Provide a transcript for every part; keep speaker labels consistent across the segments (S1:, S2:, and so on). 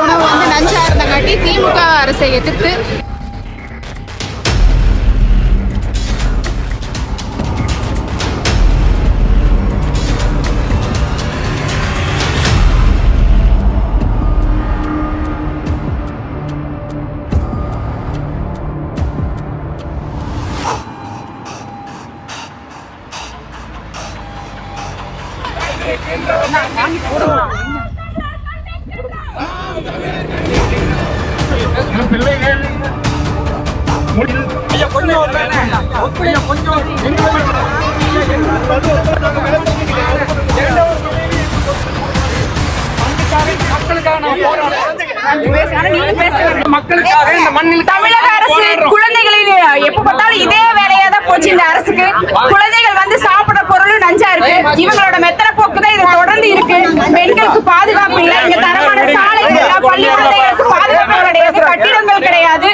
S1: உணவு வந்து நஞ்சா இருந்தங்காட்டி திமுக அரசை எதிர்த்து
S2: தமிழக அரசு குழந்தைகளில் எப்ப பார்த்தாலும் இதே வேலையா தான் போச்சு. இந்த அரசுக்கு குழந்தைகள் வந்து சாப்பிடுற பொருளும் நஞ்சா இருக்கு. இவங்களோட மெத்தன போக்கு தான் இது தொடர்ந்து இருக்கு. பெண்களுக்கு பாதுகாப்பு இல்லை, இங்க தரமான சாலைகள் இல்லை, பள்ளி குழந்தைகளுக்கு பாதுகாப்பு கிடையாது, கட்டிடங்கள் கிடையாது,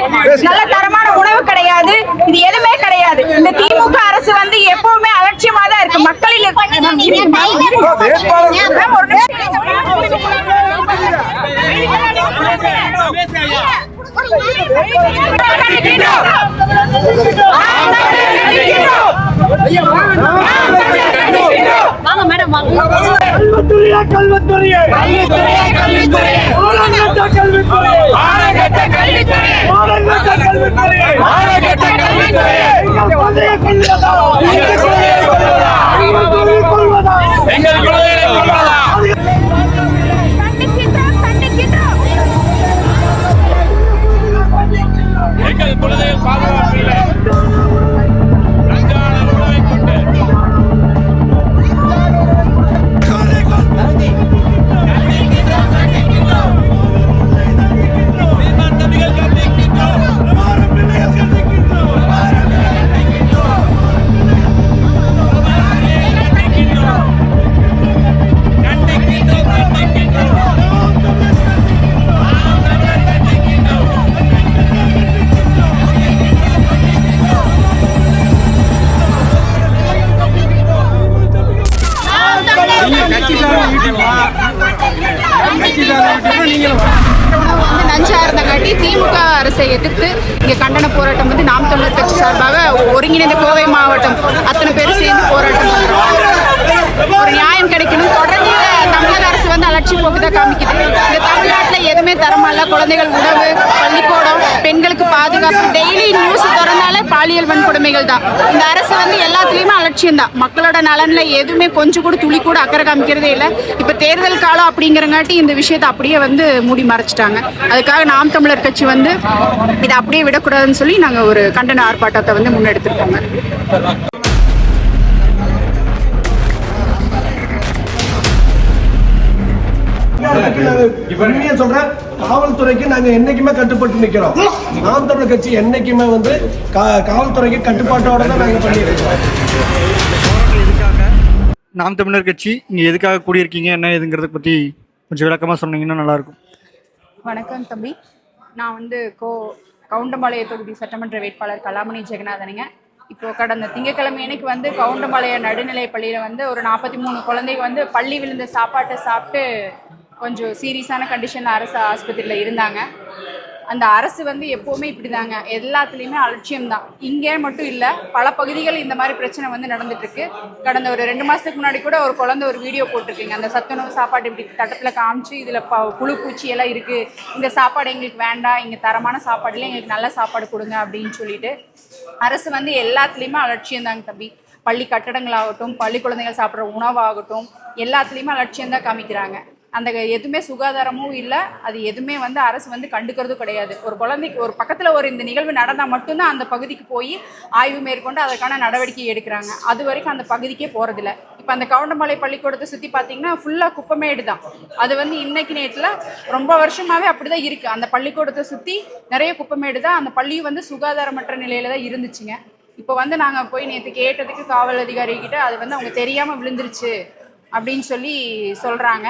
S2: நல்ல தரமான உணவு கிடையாது, இது எதுவுமே கிடையாது. இந்த திமுக அரசு வந்து எப்பவுமே அலட்சியமா தான் இருக்கு. மக்களில் நஞ்சா இருந்தங்காட்டி திமுக அரசை எதிர்த்து இங்க கண்டன போராட்டம் வந்து நாம் தமிழர் கட்சி சார்பாக ஒருங்கிணைந்த கோவை மாவட்டம் அத்தனை பேர் சேர்ந்து போராட்டம் பண்றோம். ஒரு நியாயம் கிடைக்கணும். தொடர்ந்து தமிழக அரசு வந்து அலட்சிய போக்கு தான் காமிக்குது. இந்த தமிழ்நாட்டில் எதுவுமே தரமல்ல. குழந்தைகள் உணவு, பள்ளிக்கூடம், பெண்களுக்கு பாதுகாப்பு, டெய்லி நியூஸ் திறந்தாலே பாலியல் வன்கொடுமைகள் தான். இந்த அரசு வந்து எல்லாத்துலயுமே அலட்சியம் தான். மக்களோட நலன்ல எதுவுமே கொஞ்சம் கூட துளி கூட அக்கறை காமிக்கிறதே இல்லை. இப்ப தேர்தல் காலம் அப்படிங்கிறங்காட்டி இந்த விஷயத்தை அப்படியே வந்து மூடி மறைச்சிட்டாங்க. அதுக்காக நாம் தமிழர் கட்சி வந்து இதை அப்படியே விடக்கூடாதுன்னு சொல்லி நாங்க ஒரு கண்டன ஆர்ப்பாட்டத்தை வந்து முன்னெடுத்திருக்கோங்க.
S3: சொல்றேன், காவல்துறைக்கு நாங்க என்னைக்குமே கட்டுப்பட்டு நிக்கிறோம். நாம் தமிழர் கட்சி என்னைக்குமே வந்து காவல்துறைக்கு கட்டுப்பாட்டோட தான் நாங்க பண்ணிருக்கோம்.
S4: நாம் தமிழர் கட்சி இங்க எதுக்காக கூடியிருக்கீங்க, என்ன ஏதுங்கிறத பத்தி கொஞ்சம் விளக்கமா சொன்னீங்கன்னா நல்லா இருக்கும்.
S1: வணக்கம் தம்பி. நான் வந்து கவுண்டம்பாளைய தொகுதி சட்டமன்ற வேட்பாளர் கலாமணி ஜெகநாதனுங்க. இப்போ கடந்த திங்கட்கிழமை அன்னைக்கு வந்து கவுண்டம்பாளைய நடுநிலை பள்ளியில் வந்து ஒரு 43 குழந்தைங்க வந்து பள்ளி விழுந்த சாப்பாட்டை சாப்பிட்டு கொஞ்சம் சீரியஸான கண்டிஷனில் அரசு ஆஸ்பத்திரியில் இருந்தாங்க. அந்த அரசு வந்து எப்போவுமே இப்படி தாங்க, எல்லாத்துலேயுமே அலட்சியம்தான். இங்கே மட்டும் இல்லை, பல பகுதிகள் இந்த மாதிரி பிரச்சனை வந்து நடந்துட்டுருக்கு. கடந்த ஒரு 2 மாதத்துக்கு முன்னாடி கூட ஒரு குழந்தை ஒரு வீடியோ போட்டிருக்கீங்க. அந்த சத்துணவு சாப்பாடு இப்படி தட்டத்தில் காமிச்சு இதில் புழு பூச்சி எல்லாம் இருக்குது, இந்த சாப்பாடு எங்களுக்கு வேண்டாம், இங்கே தரமான சாப்பாடுல எங்களுக்கு நல்ல சாப்பாடு கொடுங்க அப்படின்னு சொல்லிட்டு அரசு வந்து எல்லாத்துலேயுமே அலட்சியம்தாங்க தம்பி. பள்ளி கட்டடங்களாகட்டும், பள்ளி குழந்தைகள் சாப்பிட்ற உணவாகட்டும், எல்லாத்துலேயுமே அலட்சியம்தான் காமிக்கிறாங்க. அந்த எதுவுமே சுகாதாரமும் இல்லை, அது எதுவுமே வந்து அரசு வந்து கண்டுக்கிறதும் கிடையாது. ஒரு குழந்தைக்கு ஒரு பக்கத்தில் ஒரு இந்த நிகழ்வு நடந்தால் மட்டும்தான் அந்த பகுதிக்கு போய் ஆய்வு மேற்கொண்டு அதற்கான நடவடிக்கை எடுக்கிறாங்க. அது வரைக்கும் அந்த பகுதிக்கே போகிறதில்ல. இப்போ அந்த கவுண்டம்பாளைய பள்ளிக்கூடத்தை சுற்றி பார்த்தீங்கன்னா ஃபுல்லாக குப்பமேடு தான். அது வந்து இன்னைக்கு நேரத்தில் ரொம்ப வருஷமாகவே அப்படி தான் இருக்குது. அந்த பள்ளிக்கூடத்தை சுற்றி நிறைய குப்பமேடு தான். அந்த பள்ளியும் வந்து சுகாதாரமற்ற நிலையில் தான் இருந்துச்சுங்க. இப்போ வந்து நாங்கள் போய் நேற்று கேட்டதுக்கு காவல் அதிகாரிகிட்ட அது வந்து அவங்க தெரியாமல் விழுந்துருச்சு அப்படின்னு சொல்லி சொல்கிறாங்க.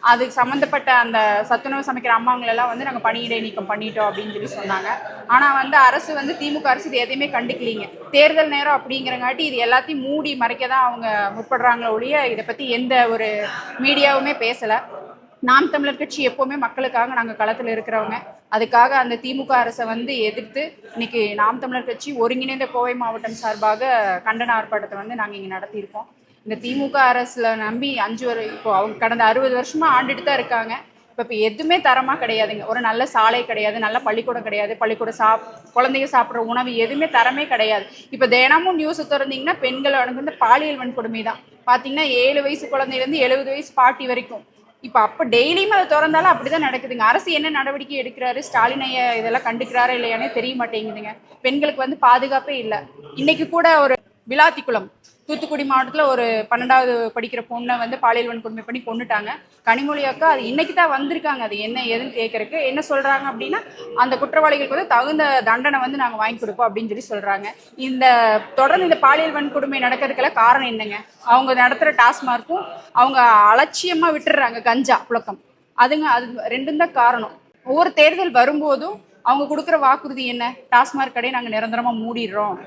S1: அதுக்கு சம்மந்தப்பட்ட அந்த சத்துணவு சமைக்கிற அம்மாங்களெல்லாம் வந்து நாங்கள் பணியிடை நீக்கம் பண்ணிட்டோம் அப்படின்னு சொல்லி சொன்னாங்க. ஆனால் வந்து அரசு வந்து திமுக அரசு இது எதையுமே கண்டுக்கலீங்க. தேர்தல் நேரம் அப்படிங்கிறங்காட்டி இது எல்லாத்தையும் மூடி மறைக்க தான் அவங்க முற்படுறாங்களோ ஒழிய இதை பற்றி எந்த ஒரு மீடியாவுமே பேசலை. நாம் தமிழர் கட்சி எப்போவுமே மக்களுக்காக நாங்கள் களத்தில் இருக்கிறவங்க. அதுக்காக அந்த திமுக அரசை வந்து எதிர்த்து இன்னைக்கு நாம் தமிழர் கட்சி ஒருங்கிணைந்த கோவை மாவட்டம் சார்பாக கண்டன ஆர்ப்பாட்டத்தை வந்து நாங்கள் இங்கே நடத்தியிருக்கோம். இந்த திமுக அரசில் நம்பி இப்போ அவங்க கடந்த 60 வருஷமா ஆண்டுட்டு தான் இருக்காங்க. இப்போ எதுவுமே தரமாக கிடையாதுங்க. ஒரு நல்ல சாலை கிடையாது, நல்ல பள்ளிக்கூடம் கிடையாது, குழந்தைங்க சாப்பிட்ற உணவு எதுவுமே தரமே கிடையாது. இப்போ தினமும் நியூஸ் திறந்தீங்கன்னா பெண்களோட வந்து பாலியல் வன்கொடுமை தான். பார்த்தீங்கன்னா 7 வயசு குழந்தையிலேருந்து 70 வயசு பாட்டி வரைக்கும். இப்போ அப்போ டெய்லியும் அதை திறந்தாலும் அப்படிதான் நடக்குதுங்க. அரசு என்ன நடவடிக்கை எடுக்கிறாரு, ஸ்டாலின் ஐயா இதெல்லாம் கண்டுக்கிறாரா இல்லையானே தெரிய மாட்டேங்குதுங்க. பெண்களுக்கு வந்து பாதுகாப்பே இல்லை. இன்னைக்கு கூட ஒரு விளாத்திக்குளம் தூத்துக்குடி மாவட்டத்தில் ஒரு 12வது படிக்கிற பொண்ணை வந்து பாலியல் வன்கொடுமை பண்ணி கொண்டுட்டாங்க. கனிமொழி அக்கா அது இன்னைக்கு தான் வந்திருக்காங்க. அது என்ன ஏதுன்னு கேட்கறக்கு என்ன சொல்றாங்க அப்படின்னா, அந்த குற்றவாளிகளுக்கு வந்து தகுந்த தண்டனை வந்து நாங்கள் வாங்கி கொடுப்போம் அப்படின்னு சொல்றாங்க. தொடர்ந்து இந்த பாலியல் வன்கொடுமை நடக்கிறதுக்கெல்லாம் காரணம் என்னங்க? அவங்க நடத்துகிற டாஸ்மார்க்கும் அவங்க அலட்சியமா விட்டுடுறாங்க கஞ்சா புழக்கம். அது ரெண்டும் தான் காரணம். ஒவ்வொரு தேர்தல் வரும்போதும் அவங்க கொடுக்குற வாக்குறுதி என்ன? டாஸ்மாக் கடையை நாங்கள் நிரந்தரமாக மூடிடுறோம்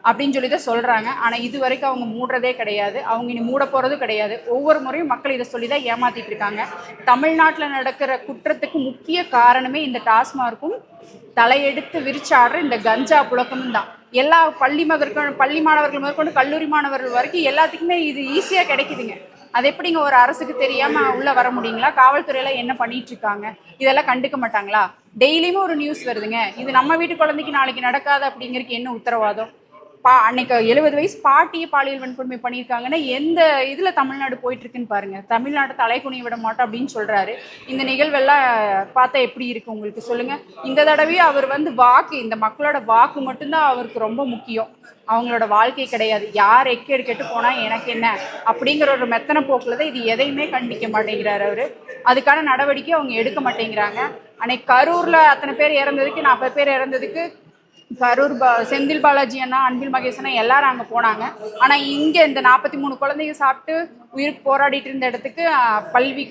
S1: அப்படின்னு சொல்லி தான் சொல்கிறாங்க. ஆனால் இது வரைக்கும் அவங்க மூடுறதே கிடையாது. அவங்க இனி மூட போகிறதும் கிடையாது. ஒவ்வொரு முறையும் மக்கள் இதை சொல்லி தான் ஏமாற்றிட்டு இருக்காங்க. தமிழ்நாட்டில் நடக்கிற குற்றத்துக்கு முக்கிய காரணமே இந்த டாஸ்மார்க்கும் தலையெடுத்து விரிச்சாடுற இந்த கஞ்சா புழக்கமும் தான். எல்லா பள்ளி மாணவர்கள் முதற்கொண்டு கல்லூரி மாணவர்கள் வரைக்கும் எல்லாத்துக்குமே இது ஈஸியாக கிடைக்குதுங்க. அது எப்படிங்க ஒரு அரசுக்கு தெரியாமல் உள்ளே வர முடியுங்களா? காவல்துறையில் என்ன பண்ணிட்டு இருக்காங்க? இதெல்லாம் கண்டுக்க மாட்டாங்களா? டெய்லியுமே ஒரு நியூஸ் வருதுங்க. இது நம்ம வீட்டு குழந்தைக்கு நாளைக்கு நடக்காது அப்படிங்கிறதுக்கு என்ன உத்தரவாதம்? அன்னைக்கு 70 வயசு பாட்டியை பாலியல் வன்கொடுமை பண்ணியிருக்காங்கன்னா எந்த இதில் தமிழ்நாடு போயிட்டு இருக்குன்னு பாருங்க. தமிழ்நாட்டை தலைக்குனிய விட மாட்டோம் அப்படின்னு சொல்றாரு. இந்த நிகழ்வெல்லாம் பார்த்தா எப்படி இருக்கு உங்களுக்கு சொல்லுங்க. இந்த தடவையும் அவர் வந்து இந்த மக்களோட வாக்கு மட்டும்தான் அவருக்கு ரொம்ப முக்கியம். அவங்களோட வாழ்க்கை கிடையாது. யார் எக்கேடு கெட்டு போனா எனக்கு என்ன அப்படிங்கிற ஒரு மெத்தனை போக்குல தான் இது எதையுமே கண்டிக்க மாட்டேங்கிறாரு அவரு. அதுக்கான நடவடிக்கை அவங்க எடுக்க மாட்டேங்கிறாங்க. அன்னைக்கு கரூர்ல அத்தனை பேர் இறந்ததுக்கு 40 பேர் இறந்ததுக்கு கரூர் செந்தில் பாலாஜி அண்ணா, அன்பில் மகேஷ் அண்ணா எல்லாரும் அங்கே போனாங்க. ஆனால் இங்கே இந்த 43 குழந்தைங்க சாப்பிட்டு உயிருக்கு போராடிட்டு இருந்த இடத்துக்கு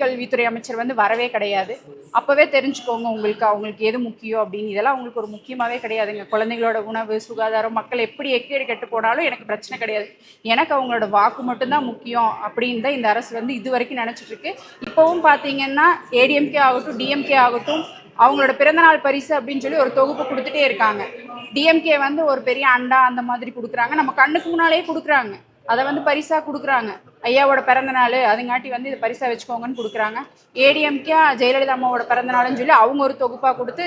S1: கல்வித்துறை அமைச்சர் வந்து வரவே கிடையாது. அப்போவே தெரிஞ்சுக்கோங்க அவங்களுக்கு எது முக்கியம் அப்படின்னு. இதெல்லாம் அவங்களுக்கு ஒரு முக்கியமாகவே கிடையாதுங்க. குழந்தைங்களோட உணவு, சுகாதாரம், மக்கள் எப்படி எக்கேடு கெட்டு போனாலும் எனக்கு பிரச்சனை கிடையாது. எனக்கு அவங்களோட வாக்கு மட்டும்தான் முக்கியம் அப்படின்னு தான் இந்த அரசு வந்து இது வரைக்கும் நினச்சிட்டு இருக்கு. இப்போவும் பார்த்தீங்கன்னா ஏடிஎம்கே ஆகட்டும் டிஎம்கே ஆகட்டும் அவங்களோட பிறந்தநாள் பரிசு அப்படின்னு சொல்லி ஒரு தொகுப்பு கொடுத்துட்டே இருக்காங்க. டிஎம்கே வந்து ஒரு பெரிய அண்டா அந்த மாதிரி கொடுக்குறாங்க. நம்ம கண்ணுக்கு முன்னாலேயே கொடுக்குறாங்க. அதை வந்து பரிசா கொடுக்குறாங்க. ஐயாவோட பிறந்த நாள் அதுங்காட்டி வந்து இதை பரிசா வச்சுக்கோங்கன்னு கொடுக்குறாங்க. ஏடிஎம்கே ஜெயலலிதா அம்மாவோட பிறந்த நாள்னு சொல்லி அவங்க ஒரு தொகுப்பாக கொடுத்து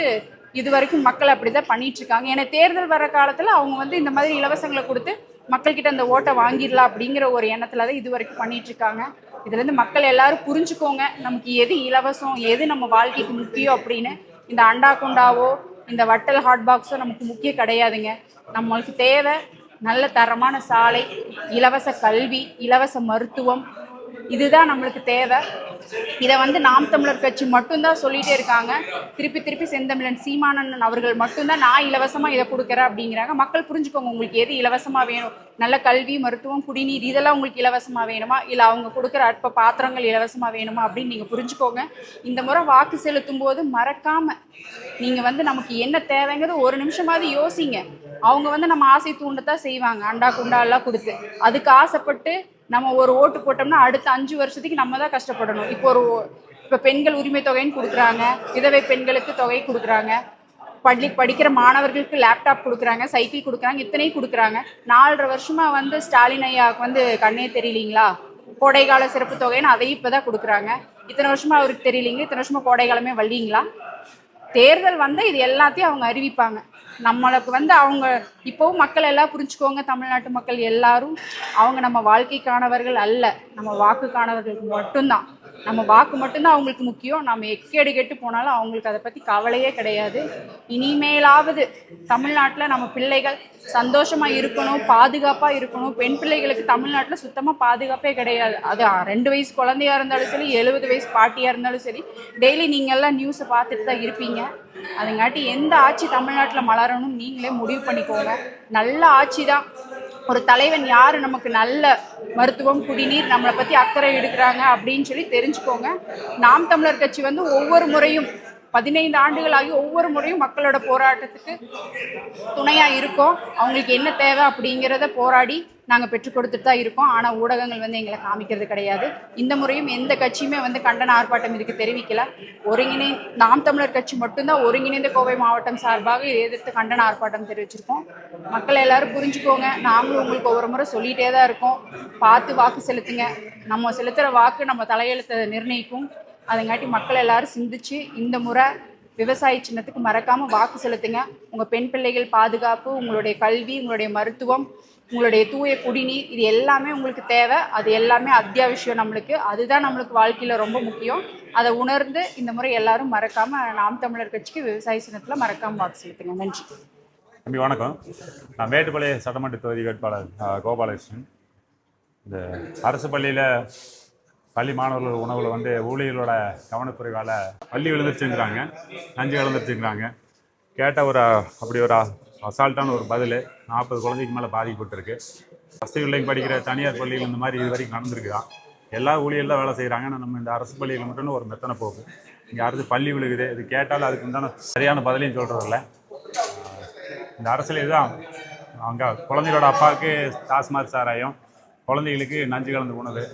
S1: இது வரைக்கும் மக்கள் அப்படிதான் பண்ணிட்டு இருக்காங்க. ஏன்னா தேர்தல் வர காலத்தில் அவங்க வந்து இந்த மாதிரி இலவசங்களை கொடுத்து மக்கள்கிட்ட அந்த ஓட்டை வாங்கிடலாம் அப்படிங்கிற ஒரு எண்ணத்துல தான் இது வரைக்கும் பண்ணிட்டு இருக்காங்க. இதுல இருந்து மக்கள் எல்லாரும் புரிஞ்சுக்கோங்க, நமக்கு எது இலவசம், எது நம்ம வாழ்க்கைக்கு முக்கியம் அப்படின்னு. இந்த அண்டா குண்டாவோ இந்த வட்டல் ஹாட் பாக்ஸோ நமக்கு முக்கியம் கிடையாதுங்க. நம்மளுக்கு தேவை நல்ல தரமான சாலை, இலவச கல்வி, இலவச மருத்துவம். இதுதான் நம்மளுக்கு தேவை. இதை வந்து நாம் தமிழர் கட்சி மட்டும்தான் சொல்லிட்டே இருக்காங்க. திருப்பி செந்தமிழன் சீமானன் அவர்கள் மட்டும்தான் நான் இலவசமா இதை கொடுக்குறேன் அப்படிங்கிறாங்க. மக்கள் புரிஞ்சுக்கோங்க, உங்களுக்கு எது இலவசமா வேணும்? நல்ல கல்வி, மருத்துவம், குடிநீர் இதெல்லாம் உங்களுக்கு இலவசமா வேணுமா, இல்லை அவங்க கொடுக்குற அற்ப பாத்திரங்கள் இலவசமா வேணுமா அப்படின்னு நீங்க புரிஞ்சுக்கோங்க. இந்த முறை வாக்கு செலுத்தும் போது மறக்காம நீங்க வந்து நமக்கு என்ன தேவைங்கிறது ஒரு நிமிஷமாவது யோசிங்க. அவங்க வந்து நம்ம ஆசை தூண்டத்தான் செய்வாங்க, அண்டா குண்டா எல்லாம் கொடுத்து. அதுக்கு ஆசைப்பட்டு நம்ம ஒரு ஓட்டு போட்டோம்னா அடுத்த 5 வருஷத்துக்கு நம்ம தான் கஷ்டப்படணும். இப்போ பெண்கள் உரிமை தொகைன்னு கொடுக்குறாங்க, விதவை பெண்களுக்கு தொகை கொடுக்குறாங்க, படிக்கிற மாணவர்களுக்கு லேப்டாப் கொடுக்குறாங்க, சைக்கிள் கொடுக்குறாங்க, இத்தனையும் கொடுக்குறாங்க. 4.5 வருஷமா வந்து ஸ்டாலின் ஐயாவுக்கு வந்து கண்ணே தெரியலீங்களா? கோடைக்கால சிறப்பு தொகைன்னு அதையும் இப்போதான் கொடுக்குறாங்க. இத்தனை வருஷமா அவருக்கு தெரியலீங்க, இத்தனை வருஷமா கோடைக்காலமே வரலீங்களா? தேர்தல் வந்தால் இது எல்லாத்தையும் அவங்க அறிவிப்பாங்க. நம்மளுக்கு வந்து அவங்க இப்போவும் மக்கள் எல்லாம் புரிஞ்சுக்கோங்க, தமிழ்நாட்டு மக்கள் எல்லாரும் அவங்க நம்ம வாழ்க்கைக்கானவர்கள் அல்ல, நம்ம வாக்குக்கானவர்களுக்கு மட்டும்தான். நம்ம வாக்கு மட்டும்தான் அவங்களுக்கு முக்கியம். நம்ம எக்கேடு கெட்டு போனாலும் அவங்களுக்கு அதை பற்றி கவலையே கிடையாது. இனிமேலாவது தமிழ்நாட்டில் நம்ம பிள்ளைகள் சந்தோஷமாக இருக்கணும், பாதுகாப்பாக இருக்கணும். பெண் பிள்ளைகளுக்கு தமிழ்நாட்டில் சுத்தமாக பாதுகாப்பே கிடையாது. அது 2 வயசு குழந்தையாக இருந்தாலும் சரி, 70 வயசு பாட்டியாக இருந்தாலும் சரி, டெய்லி நீங்கள் எல்லாம் நியூஸை பார்த்துட்டு தான் இருப்பீங்க. அதுங்காட்டி எந்த ஆட்சி தமிழ்நாட்டில் மலரணும்னு நீங்களே முடிவு பண்ணிக்கோங்க. நல்ல ஆட்சி தான். ஒரு தலைவன் யார் நமக்கு நல்ல மருத்துவம், குடிநீர், நம்மளை பற்றி அக்கறை எடுக்கிறாங்க அப்படின்னு சொல்லி தெரிஞ்சுக்கோங்க. நாம் தமிழர் கட்சி வந்து ஒவ்வொரு முறையும் 15 ஆண்டுகளாகி ஒவ்வொரு முறையும் மக்களோட போராட்டத்துக்கு துணையாக இருக்கும். அவங்களுக்கு என்ன தேவை அப்படிங்கிறத போராடி நாங்கள் பெற்றுக் கொடுத்துட்டு தான் இருக்கோம். ஆனால் ஊடகங்கள் வந்து எங்களை காமிக்கிறது கிடையாது. இந்த முறையும் எந்த கட்சியுமே வந்து கண்டன ஆர்ப்பாட்டம் இதுக்கு தெரிவிக்கல. நாம் தமிழர் கட்சி மட்டும்தான் ஒருங்கிணைந்த கோவை மாவட்டம் சார்பாக இதை எதிர்த்து கண்டன ஆர்ப்பாட்டம் தெரிவிச்சிருக்கோம். மக்கள் எல்லாரும் புரிஞ்சுக்கோங்க. நாங்களும் உங்களுக்கு ஒவ்வொரு முறை சொல்லிகிட்டே தான் இருக்கோம், பார்த்து வாக்கு செலுத்துங்க. நம்ம செலுத்துகிற வாக்கு நம்ம தலையெழுத்தை நிர்ணயிக்கும். அதங்காட்டி மக்கள் எல்லாரும் சிந்திச்சு இந்த முறை விவசாய சின்னத்துக்கு மறக்காமல் வாக்கு செலுத்துங்க. உங்கள் பெண் பிள்ளைகள் பாதுகாப்பு, உங்களுடைய கல்வி, உங்களுடைய மருத்துவம், உங்களுடைய தூய குடிநீர், இது எல்லாமே உங்களுக்கு தேவை. அது எல்லாமே அத்தியாவசியம் நம்மளுக்கு. அதுதான் நம்மளுக்கு வாழ்க்கையில் ரொம்ப முக்கியம். அதை உணர்ந்து இந்த முறை எல்லாரும் மறக்காமல் நாம் தமிழர் கட்சிக்கு விவசாய சின்னத்தில் மறக்காமல் வாக்கு செலுத்துங்க. நன்றி.
S5: தம்பி வணக்கம். நான் மேட்டுப்பாளையம் சட்டமன்ற தொகுதி வேட்பாளர் கோபாலகிருஷ்ணன். இந்த அரசு பள்ளியில் பள்ளி மாணவர்கள் உணவில் வந்து ஊழியர்களோட கவனக்குறைவால் பள்ளி விழுந்துருச்சுங்கிறாங்க, நஞ்சு கலந்துருச்சுங்கிறாங்க. கேட்ட அப்படி ஒரு அசால்ட்டான ஒரு பதில் 40 குழந்தைக்கு மேலே பாதிக்கப்பட்டிருக்கு. வசதி பிள்ளைங்க படிக்கிற தனியார் பள்ளிகள் இந்த மாதிரி இது வரைக்கும் நடந்திருக்குதான். எல்லா ஊழியெல்லாம் வேலை செய்கிறாங்க. ஆனால் நம்ம இந்த அரசு பள்ளியில் மட்டும் ஒரு மெத்தனை போகுது. இங்கே அடுத்து பள்ளி விழுகுது, இது கேட்டாலும் அதுக்கு உண்டான சரியான பதிலையும் சொல்கிறதில்ல. இந்த அரசியல் இதுதான். அங்கே குழந்தைகளோட அப்பாவுக்கு டாஸ்மாக் சாராயம், குழந்தைகளுக்கு நஞ்சு கலந்து உணவு,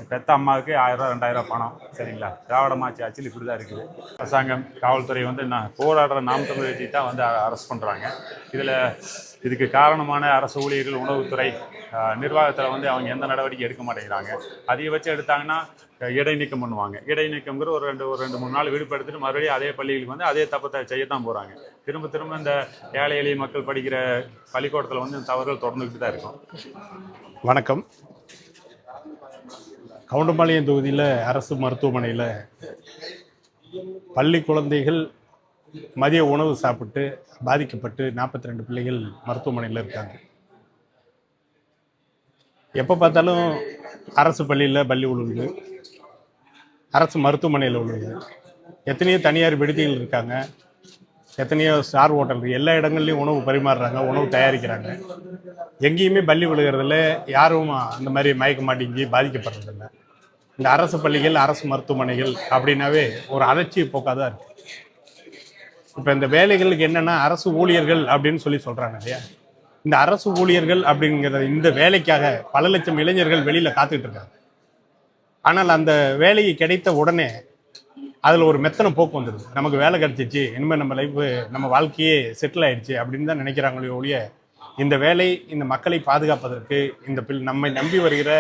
S5: பெத்த அம்மாவுக்கு 1000 2000 பணம். சரிங்களா? திராவிட மாட்சி ஆட்சியில் இப்படி தான் இருக்குது. அரசாங்கம், காவல்துறை வந்து போராடுற நாம் தமிழர் கட்சி தான் வந்து அரெஸ்ட் பண்ணுறாங்க. இதுக்கு காரணமான அரசு ஊழியர்கள், உணவுத்துறை நிர்வாகத்தில் வந்து அவங்க எந்த நடவடிக்கை எடுக்க மாட்டேங்கிறாங்க. அதிகபட்சம் எடுத்தாங்கன்னா இடைநீக்கம் பண்ணுவாங்க. இடைநீக்கம்ங்கிற ஒரு 2-3 நாள் விடுபடுத்திட்டு மறுபடியும் அதே பள்ளிகளுக்கு வந்து அதே தப்பத்தை செய்யத்தான் போகிறாங்க. திரும்ப இந்த ஏழை எளிய மக்கள் படிக்கிற பள்ளிக்கூடத்தில் வந்து இந்த தவறுகள் தொடர்ந்துக்கிட்டு தான் இருக்கும்.
S6: வணக்கம். கவுண்டம்பாளையம் தொகுதியில் அரசு மருத்துவமனையில் பள்ளி குழந்தைகள் மதிய உணவு சாப்பிட்டு பாதிக்கப்பட்டு 42 பிள்ளைகள் மருத்துவமனையில் இருக்காங்க. எப்போ பார்த்தாலும் அரசு பள்ளியில் பள்ளி விழுகுது, அரசு மருத்துவமனையில் விழுகுது. எத்தனையோ தனியார் விடுதிகள் இருக்காங்க, எத்தனையோ ஸ்டார் ஹோட்டல் இருக்குது. எல்லா இடங்கள்லையும் உணவு பரிமாறுறாங்க, உணவு தயாரிக்கிறாங்க. எங்கேயுமே பள்ளி விழுகிறதுல யாரும் அந்த மாதிரி மயக்க மாட்டேங்கி பாதிக்கப்படுறதில்லை. இந்த அரசு பள்ளிகள், அரசு மருத்துவமனைகள் அப்படின்னாவே ஒரு அலட்சிய போக்காக தான் இருக்குது. இப்போ இந்த வேலைகளுக்கு என்னென்னா அரசு ஊழியர்கள் அப்படின்னு சொல்கிறாங்க இல்லையா? இந்த அரசு ஊழியர்கள் அப்படிங்கிற இந்த வேலைக்காக பல லட்சம் இளைஞர்கள் வெளியில் காத்துக்கிட்டு இருக்காங்க. ஆனால் அந்த வேலையை கிடைத்த உடனே அதில் ஒரு மெத்தனை போக்கு வந்துடுது. நமக்கு வேலை கிடச்சிச்சு, இனிமேல் நம்ம லைஃபு, நம்ம வாழ்க்கையே செட்டில் ஆயிடுச்சு அப்படின்னு தான் நினைக்கிறாங்களே ஒழிய, இந்த வேலை இந்த மக்களை பாதுகாப்பதற்கு, நம்மை நம்பி வருகிற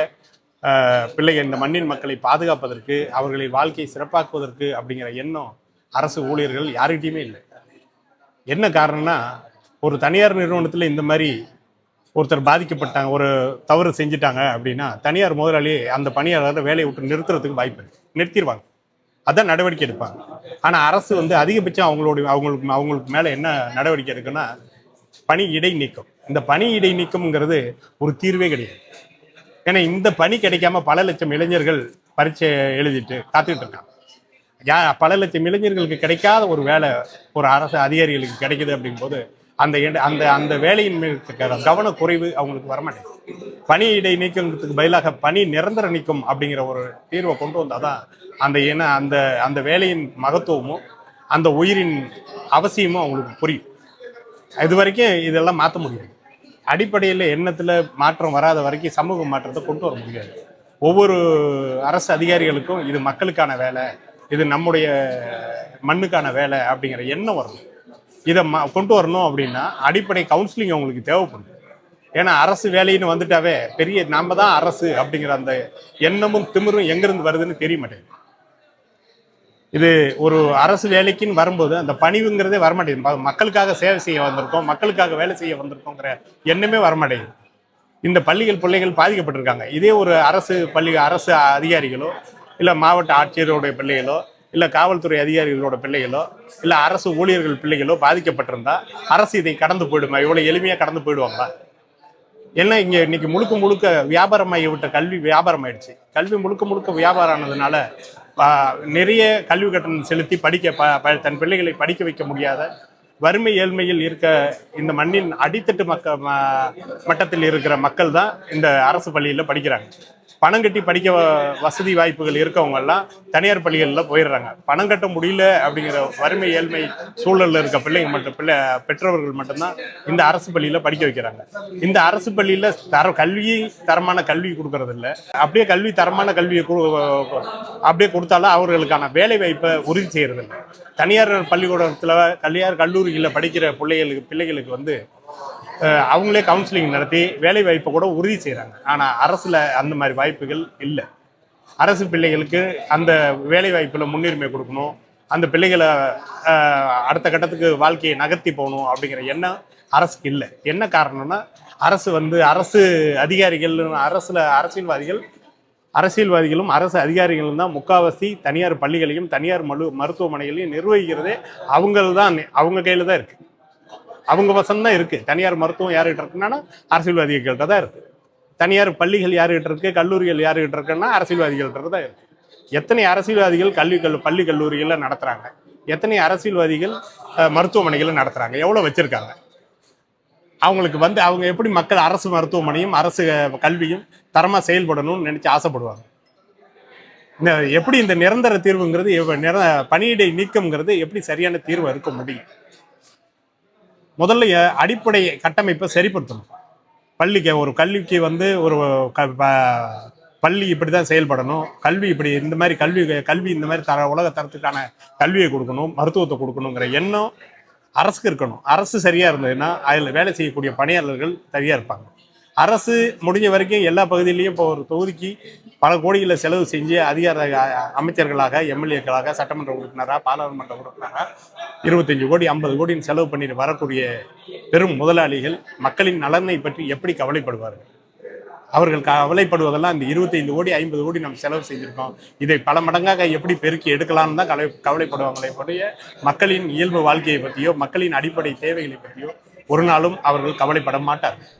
S6: பிள்ளைகள், இந்த மண்ணின் மக்களை பாதுகாப்பதற்கு, அவர்களை வாழ்க்கையை சிறப்பாக்குவதற்கு அப்படிங்கிற எண்ணம் அரசு ஊழியர்கள் யாருக்கிட்டையுமே இல்லை. என்ன காரணம்னா, ஒரு தனியார் நிறுவனத்தில் இந்த மாதிரி ஒருத்தர் பாதிக்கப்பட்டாங்க, ஒரு தவறு செஞ்சுட்டாங்க அப்படின்னா தனியார் முதலாளி அந்த பணியாளரை வேலையை விட்டு நிறுத்துறதுக்கு வாய்ப்பு இருக்குது, நிறுத்திடுவாங்க. அதான் நடவடிக்கை எடுப்பாங்க. ஆனால் அரசு வந்து அதிகபட்சம் அவங்களுக்கு மேலே என்ன நடவடிக்கை எடுக்குன்னா பணி இடைநீக்கம். இந்த பணி இடைநீக்கம்ங்கிறது ஒரு தீர்வே கிடையாது. ஏன்னா இந்த பணி கிடைக்காம பல லட்சம் இளைஞர்கள் பரீட்சை எழுதிட்டு காத்துக்கிட்டு இருக்காங்க. பல லட்சம் இளைஞர்களுக்கு கிடைக்காத ஒரு வேலை ஒரு அரசு அதிகாரிகளுக்கு கிடைக்குது அப்படிங்கும்போது அந்த வேலையின் மீது கவனக்குறைவு அவங்களுக்கு வரமாட்டேங்குது. பணி இடை நீக்கத்துக்கு பதிலாக பணி நிரந்தர நீக்கம் அப்படிங்கிற ஒரு தீர்வை கொண்டு வந்தாதான் அந்த வேலையின் மகத்துவமும் அந்த உயிரின் அவசியமும் அவங்களுக்கு புரியும். இது வரைக்கும் இதெல்லாம் மாற்ற முடியாது. அடிப்படையில் எண்ணத்தில் மாற்றம் வராத வரைக்கும் சமூக மாற்றத்தை கொண்டு வர முடியாது. ஒவ்வொரு அரசு அதிகாரிகளுக்கும் இது மக்களுக்கான வேலை, இது நம்முடைய மண்ணுக்கான வேலை அப்படிங்கிற எண்ணம் வரணும். இதை கொண்டு வரணும் அப்படின்னா அடிப்படை கவுன்சிலிங் அவங்களுக்கு தேவைப்படுது. ஏன்னா அரசு வேலைன்னு வந்துட்டாவே பெரிய நாம தான் அரசு அப்படிங்கிற அந்த எண்ணமும் திமிரும் எங்கிருந்து வருதுன்னு தெரிய மாட்டேங்குது. இது ஒரு அரசு வேலைக்குன்னு வரும்போது அந்த பணிவுங்கிறதே வரமாட்டேங்குது. மக்களுக்காக சேவை செய்ய வந்திருக்கோம், மக்களுக்காக வேலை செய்ய வந்திருக்கோங்கிற எண்ணமே வரமாட்டேங்குது. இந்த பள்ளிகள் பிள்ளைகள் பாதிக்கப்பட்டிருக்காங்க. இதே ஒரு அரசு அதிகாரிகளோ இல்லை மாவட்ட ஆட்சியருடைய பிள்ளைகளோ இல்லை காவல்துறை அதிகாரிகளோட பிள்ளைகளோ இல்லை அரசு ஊழியர்கள் பிள்ளைகளோ பாதிக்கப்பட்டிருந்தா அரசு இதை கடந்து போயிடுமா? இவ்வளோ எளிமையாக கடந்து போயிடுவாங்களா? ஏன்னா இங்கே இன்னைக்கு முழுக்க வியாபாரமாகி விட்ட கல்வி வியாபாரம் ஆயிடுச்சு. கல்வி முழுக்க வியாபாரம் ஆனதுனால நிறைய கல்வி கட்டணம் செலுத்தி தன் பிள்ளைகளை படிக்க வைக்க முடியாத வறுமை ஏழ்மையில் இருக்க இந்த மண்ணின் அடித்தட்டு மட்டத்தில் இருக்கிற மக்கள் தான் இந்த அரசு பள்ளியில் படிக்கிறாங்க. பணம் கட்டி படிக்க வசதி வாய்ப்புகள் இருக்கவங்க எல்லாம் தனியார் பள்ளிகளில் போயிடுறாங்க. பணம் கட்ட முடியல அப்படிங்கிற வறுமை ஏழ்மை சூழலில் இருக்க பிள்ளைங்க பெற்றோர்கள் மட்டும்தான் இந்த அரசு பள்ளியில் படிக்க வைக்கிறாங்க. இந்த அரசு பள்ளியில் தரமான கல்வி கொடுக்கறது இல்லை. அப்படியே தரமான கல்வியை அப்படியே கொடுத்தாலும் அவர்களுக்கான வேலை வாய்ப்பை உறுதி செய்யறது இல்லை. தனியார் பள்ளிக்கூடத்தில் தனியார் கல்லூரிகளில் படிக்கிற பிள்ளைகளுக்கு வந்து அவங்களே கவுன்சிலிங் நடத்தி வேலை வாய்ப்பை கூட உறுதி செய்கிறாங்க. ஆனால் அரசில் அந்த மாதிரி வாய்ப்புகள் இல்லை. அரசு பிள்ளைகளுக்கு அந்த வேலை வாய்ப்பில் முன்னுரிமை கொடுக்கணும், அந்த பிள்ளைகளை அடுத்த கட்டத்துக்கு வாழ்க்கையை நகர்த்தி போகணும் அப்படிங்கிற எண்ணம் அரசுக்கு இல்லை. என்ன காரணம்னா அரசு அதிகாரிகள் அரசியல்வாதிகளும் அரசு அதிகாரிகளும் தான் முக்காவாசி தனியார் பள்ளிகளையும் தனியார் மருத்துவமனைகளையும் நிர்வகிக்கிறதே அவங்க கையில் தான் இருக்குது. அவங்க வசம்தான் இருக்குது. தனியார் மருத்துவம் யாருக்கிட்ட இருக்குன்னா அரசியல்வாதிகள்கிட்ட தான் இருக்குது. தனியார் பள்ளிகள் யாருக்கிட்ட இருக்குது, கல்லூரிகள் யாருக்கிட்ட இருக்குன்னா அரசியல்வாதிகள்கிட்ட தான் இருக்குது. எத்தனை அரசியல்வாதிகள் பள்ளி கல்லூரிகளில் நடத்துகிறாங்க, எத்தனை அரசியல்வாதிகள் மருத்துவமனைகளை நடத்துகிறாங்க, எவ்வளோ வச்சுருக்காங்க? அவங்களுக்கு வந்து அவங்க எப்படி மக்கள் அரசு மருத்துவமனையும் அரசு கல்வியும் தரமாக செயல்படணும்னு நினச்சி ஆசைப்படுவாங்க. எப்படி இந்த நிரந்தர தீர்வுங்கிறது பணியிடை நீக்கம்ங்கிறது எப்படி சரியான தீர்வு இருக்க முடியும்? முதல்ல அடிப்படை கட்டமைப்பை சரிப்படுத்தணும். ஒரு கல்விக்கு வந்து ஒரு பள்ளி இப்படி தான் செயல்படணும், கல்வி இப்படி இந்த மாதிரி கல்வி இந்த மாதிரி உலக தரத்துக்கான கல்வியை கொடுக்கணும், மருத்துவத்தை கொடுக்கணுங்கிற எண்ணம் அரசுக்கு இருக்கணும். அரசு சரியாக இருந்ததுன்னா அதில் வேலை செய்யக்கூடிய பணியாளர்கள் சரியாக இருப்பாங்க. அரசு முடிஞ்ச வரைக்கும் எல்லா பகுதியிலையும் இப்போ ஒரு தொகுதிக்கு பல கோடிகளை செலவு செஞ்சு அமைச்சர்களாக, எம்எல்ஏக்களாக, சட்டமன்ற உறுப்பினராக, பாராளுமன்ற உறுப்பினராக 25 கோடி 50 கோடின்னு செலவு பண்ணிட்டு வரக்கூடிய பெரும் முதலாளிகள் மக்களின் நலனை பற்றி எப்படி கவலைப்படுவார்கள்? அவர்கள் கவலைப்படுவதெல்லாம் இந்த 25 கோடி 50 கோடி நம்ம செலவு செஞ்சுருக்கோம், இதை பல மடங்காக எப்படி பெருக்கி எடுக்கலாம்னு தான் கவலைப்படுவாங்களே பற்றிய மக்களின் இயல்பு வாழ்க்கையை பற்றியோ மக்களின் அடிப்படை தேவைகளை பற்றியோ ஒரு நாளும் அவர்கள் கவலைப்பட மாட்டார்கள்.